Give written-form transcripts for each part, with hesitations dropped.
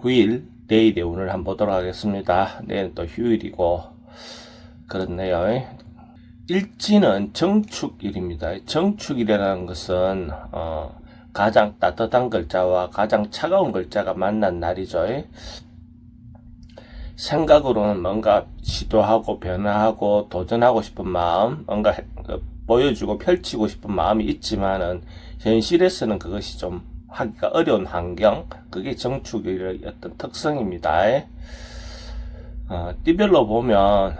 9일 내일의 운을 한번 보도록 하겠습니다. 내일은 또 휴일이고 그렇네요. 일지는 정축일입니다. 정축일이라는 것은 가장 따뜻한 글자와 가장 차가운 글자가 만난 날이죠. 생각으로는 뭔가 시도하고 변화하고 도전하고 싶은 마음, 뭔가 보여주고 펼치고 싶은 마음이 있지만은 현실에서는 그것이 좀 하기가 어려운 환경, 그게 정축일의 어떤 특성입니다. 띠별로 보면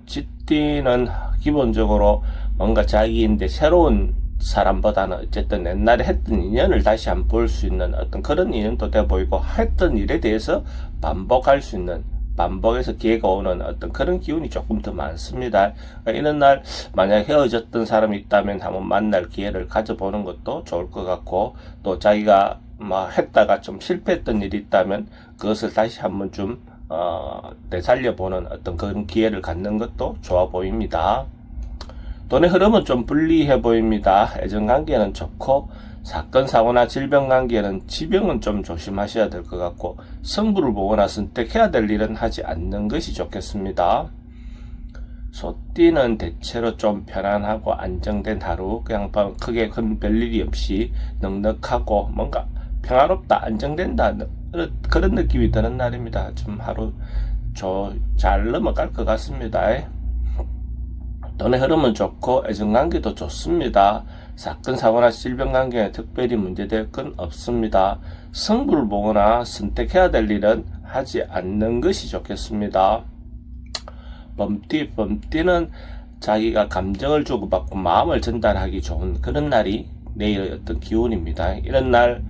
쥐띠는 기본적으로 뭔가 자기인데 새로운 사람보다는 어쨌든 옛날에 했던 인연을 다시 한번 볼 수 있는 어떤 그런 인연도 돼 보이고, 했던 일에 대해서 반복할 수 있는, 반복해서 기회가 오는 어떤 그런 기운이 조금 더 많습니다. 그러니까 이런 날 만약 헤어졌던 사람이 있다면 한번 만날 기회를 가져보는 것도 좋을 것 같고, 또 자기가 했다가 좀 실패했던 일이 있다면 그것을 다시 한번 좀 되살려보는 어떤 그런 기회를 갖는 것도 좋아 보입니다. 돈의 흐름은 좀 불리해 보입니다. 애정관계는 좋고, 사건, 사고나 질병 관계는 지병은 좀 조심하셔야 될 것 같고, 승부를 보거나 선택해야 될 일은 하지 않는 것이 좋겠습니다. 소띠는 대체로 좀 편안하고 안정된 하루, 그냥 크게 큰 별일이 없이 넉넉하고 뭔가 평화롭다, 안정된다, 그런 느낌이 드는 날입니다. 좀 하루 잘 넘어갈 것 같습니다. 돈의 흐름은 좋고 애정관계도 좋습니다. 사건, 사고나 질병 관계에 특별히 문제될 건 없습니다. 승부를 보거나 선택해야 될 일은 하지 않는 것이 좋겠습니다. 범띠는 자기가 감정을 주고받고 마음을 전달하기 좋은 그런 날이 내일의 어떤 기운입니다. 이런 날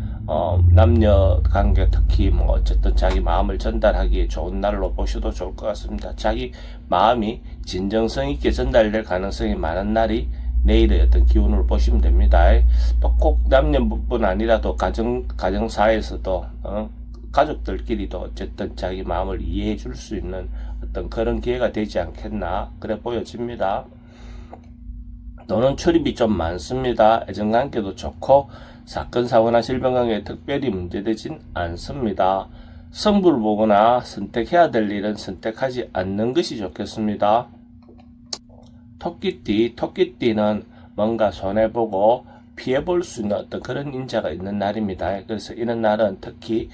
남녀 관계 특히 어쨌든 자기 마음을 전달하기에 좋은 날로 보셔도 좋을 것 같습니다. 자기 마음이 진정성 있게 전달될 가능성이 많은 날이 내일의 어떤 기운으로 보시면 됩니다. 또 꼭 남녀뿐 아니라도 가정사에서도 가족들끼리도 어쨌든 자기 마음을 이해해 줄 수 있는 어떤 그런 기회가 되지 않겠나 그래 보여집니다. 돈은 출입이 좀 많습니다. 애정관계도 좋고 사건, 사고나 질병 관계에 특별히 문제되진 않습니다. 승부를 보거나 선택해야 될 일은 선택하지 않는 것이 좋겠습니다. 토끼띠는 뭔가 손해보고 피해볼 수 있는 어떤 그런 인자가 있는 날입니다. 그래서 이런 날은 특히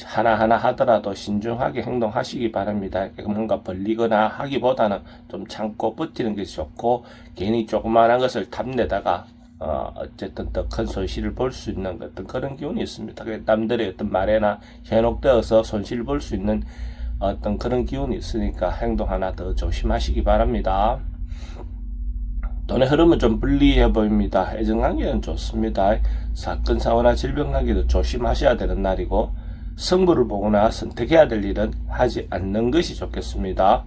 하나하나 하더라도 신중하게 행동하시기 바랍니다. 뭔가 벌리거나 하기보다는 좀 참고 버티는 것이 좋고, 괜히 조그마한 것을 탐내다가 어쨌든 더 큰 손실을 볼 수 있는 어떤 그런 기운이 있습니다. 남들의 어떤 말에나 현혹되어서 손실을 볼 수 있는 어떤 그런 기운이 있으니까 행동 하나 더 조심하시기 바랍니다. 돈의 흐름은 좀 불리해 보입니다. 애정관계는 좋습니다. 사건, 사고나 질병 관계도 조심하셔야 되는 날이고, 승부를 보거나 선택해야 될 일은 하지 않는 것이 좋겠습니다.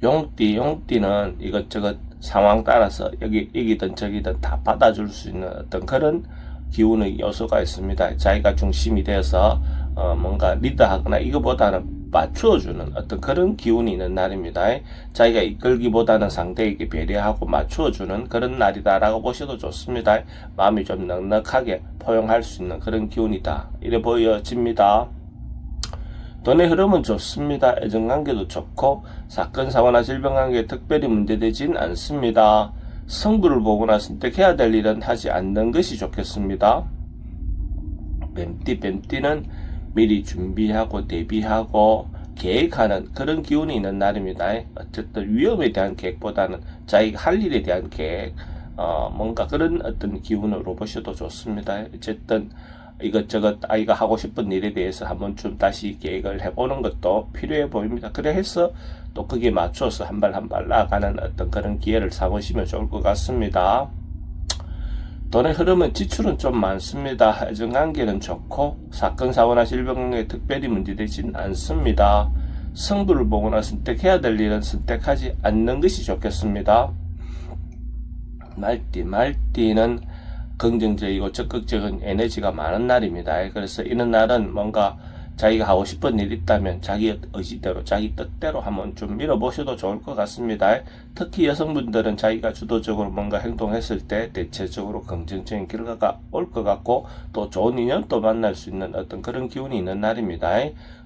용띠는 이것저것 상황 따라서 여기든 저기든 다 받아줄 수 있는 어떤 그런 기운의 요소가 있습니다. 자기가 중심이 돼서 뭔가 리드하거나 이거보다는 맞추어주는 어떤 그런 기운이 있는 날입니다. 자기가 이끌기보다는 상대에게 배려하고 맞추어주는 그런 날이다라고 보셔도 좋습니다. 마음이 좀 넉넉하게 포용할 수 있는 그런 기운이다, 이래 보여집니다. 돈의 흐름은 좋습니다. 애정관계도 좋고 사건, 사고나 질병 관계에 특별히 문제되진 않습니다. 승부를 보거나 선택해야 될 일은 하지 않는 것이 좋겠습니다. 뱀띠는 미리 준비하고 대비하고 계획하는 그런 기운이 있는 날입니다. 어쨌든 위험에 대한 계획보다는 자기가 할 일에 대한 계획, 뭔가 그런 어떤 기운으로 보셔도 좋습니다. 어쨌든 이것저것 아이가 하고 싶은 일에 대해서 한번 좀 다시 계획을 해보는 것도 필요해 보입니다. 그래 해서 또 거기에 맞춰서 한 발 한 발 나아가는 어떤 그런 기회를 삼으시면 좋을 것 같습니다. 돈의 흐름은 지출은 좀 많습니다. 애정관계는 좋고 사건, 사고나 질병 관계에 특별히 문제되진 않습니다. 승부를 보거나 선택해야 될 일은 선택하지 않는 것이 좋겠습니다. 말띠는 긍정적이고 적극적인 에너지가 많은 날입니다. 그래서 이런 날은 뭔가 자기가 하고 싶은 일 있다면 자기 의지대로 자기 뜻대로 한번 좀 밀어보셔도 좋을 것 같습니다. 특히 여성분들은 자기가 주도적으로 뭔가 행동했을 때 대체적으로 긍정적인 결과가 올 것 같고 또 좋은 인연도 만날 수 있는 어떤 그런 기운이 있는 날입니다.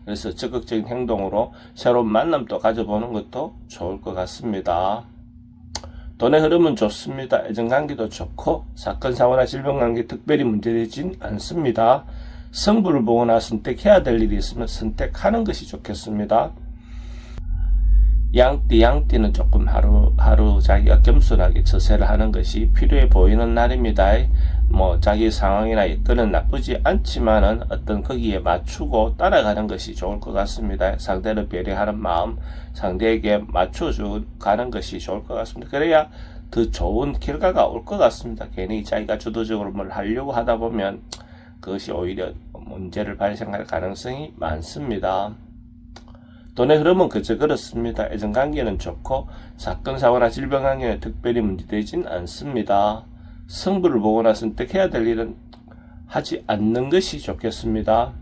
그래서 적극적인 행동으로 새로운 만남도 가져보는 것도 좋을 것 같습니다. 돈의 흐름은 좋습니다. 애정관계도 좋고 사건, 사고나 질병관계 특별히 문제되진 않습니다. 성부를 보거나 선택해야 될 일이 있으면 선택하는 것이 좋겠습니다. 양띠는 조금 하루 자기가 겸손하게 처세를 하는 것이 필요해 보이는 날입니다. 뭐 자기 상황이나 여건은 나쁘지 않지만은 어떤 거기에 맞추고 따라가는 것이 좋을 것 같습니다. 상대를 배려하는 마음, 상대에게 맞춰주 가는 것이 좋을 것 같습니다. 그래야 더 좋은 결과가 올 것 같습니다. 괜히 자기가 주도적으로 뭘 하려고 하다 보면 그것이 오히려 문제를 발생할 가능성이 많습니다. 돈의 흐름은 그저 그렇습니다. 애정관계는 좋고 사건, 사고나 질병관계는 특별히 문제되진 않습니다. 성부를 보거나 선택해야 될 일은 하지 않는 것이 좋겠습니다.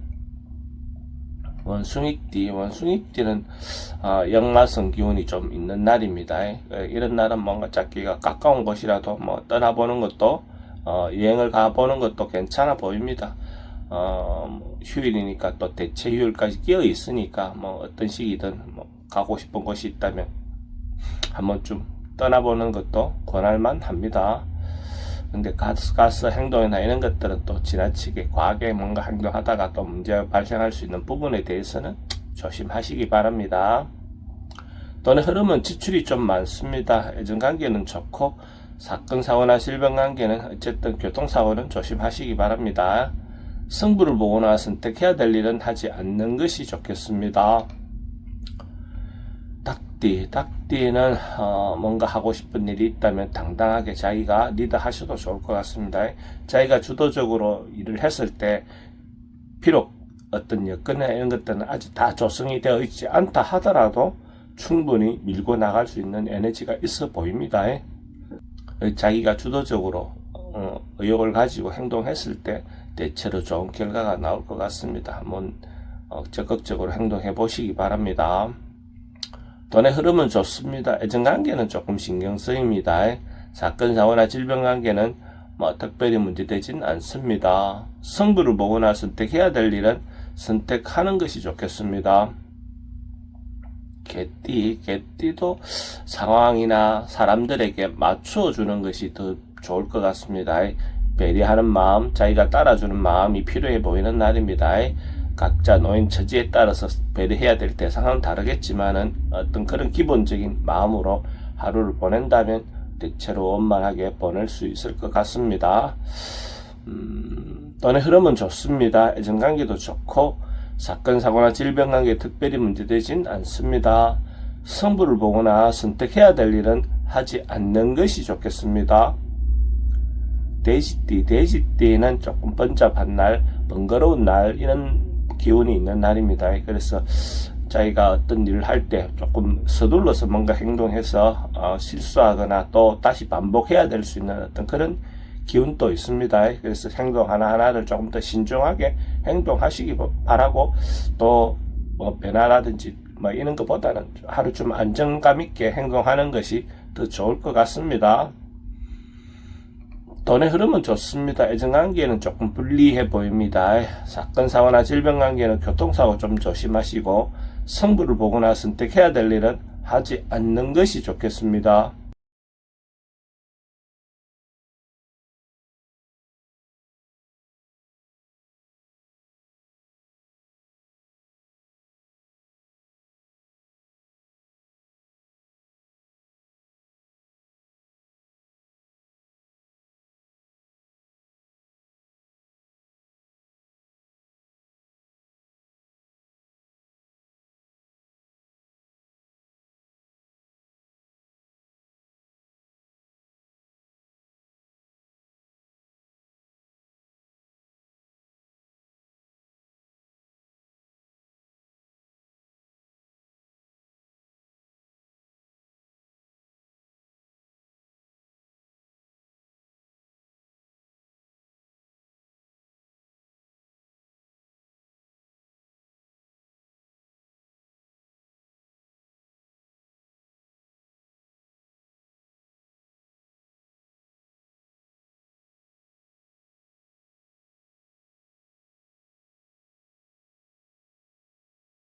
원숭이띠는 역마성 기운이 좀 있는 날입니다. 이런 날은 뭔가 찾기가 가까운 곳이라도 뭐 떠나보는 것도 여행을 가보는 것도 괜찮아 보입니다. 휴일이니까 또 대체 휴일까지 끼어 있으니까 뭐 어떤 시기든 뭐 가고 싶은 곳이 있다면 한번 좀 떠나보는 것도 권할만 합니다. 근데 가스 행동이나 이런 것들은 또 지나치게 과하게 뭔가 행동하다가 또 문제가 발생할 수 있는 부분에 대해서는 조심하시기 바랍니다. 돈의 흐름은 지출이 좀 많습니다. 애정관계는 좋고 사건, 사고나 질병관계는 어쨌든 교통사고는 조심하시기 바랍니다. 성부를 보거나 선택해야 될 일은 하지 않는 것이 좋겠습니다. 닭띠는 뭔가 하고 싶은 일이 있다면 당당하게 자기가 리드하셔도 좋을 것 같습니다. 자기가 주도적으로 일을 했을 때 비록 어떤 여건이나 이런 것들은 아직 다 조성이 되어 있지 않다 하더라도 충분히 밀고 나갈 수 있는 에너지가 있어 보입니다. 자기가 주도적으로 의욕을 가지고 행동했을 때 대체로 좋은 결과가 나올 것 같습니다. 한번 적극적으로 행동해 보시기 바랍니다. 돈의 흐름은 좋습니다. 애정관계는 조금 신경 쓰입니다. 사건, 사고나 질병관계는 뭐 특별히 문제되진 않습니다. 성부를 보거나 선택해야 될 일은 선택하는 것이 좋겠습니다. 개띠도 상황이나 사람들에게 맞춰주는 것이 더 좋을 것 같습니다. 배려하는 마음, 자기가 따라주는 마음이 필요해 보이는 날입니다. 각자 놓인 처지에 따라서 배려해야 될 대상은 다르겠지만은 어떤 그런 기본적인 마음으로 하루를 보낸다면 대체로 원만하게 보낼 수 있을 것 같습니다. 돈의 흐름은 좋습니다. 애정관계도 좋고 사건, 사고나 질병관계에 특별히 문제되진 않습니다. 성부를 보거나 선택해야 될 일은 하지 않는 것이 좋겠습니다. 돼지띠는 조금 번잡한 날, 번거로운 날, 이런 기운이 있는 날입니다. 그래서 자기가 어떤 일을 할 때 조금 서둘러서 뭔가 행동해서 실수하거나 또 다시 반복해야 될 수 있는 어떤 그런 기운도 있습니다. 그래서 행동 하나하나를 조금 더 신중하게 행동하시기 바라고 또 뭐 변화라든지 뭐 이런 것보다는 하루 좀 안정감 있게 행동하는 것이 더 좋을 것 같습니다. 돈의 흐름은 좋습니다. 애정관계는 조금 불리해 보입니다. 사건, 사고나 질병관계는 교통사고 좀 조심하시고 성부를 보거나 선택해야 될 일은 하지 않는 것이 좋겠습니다.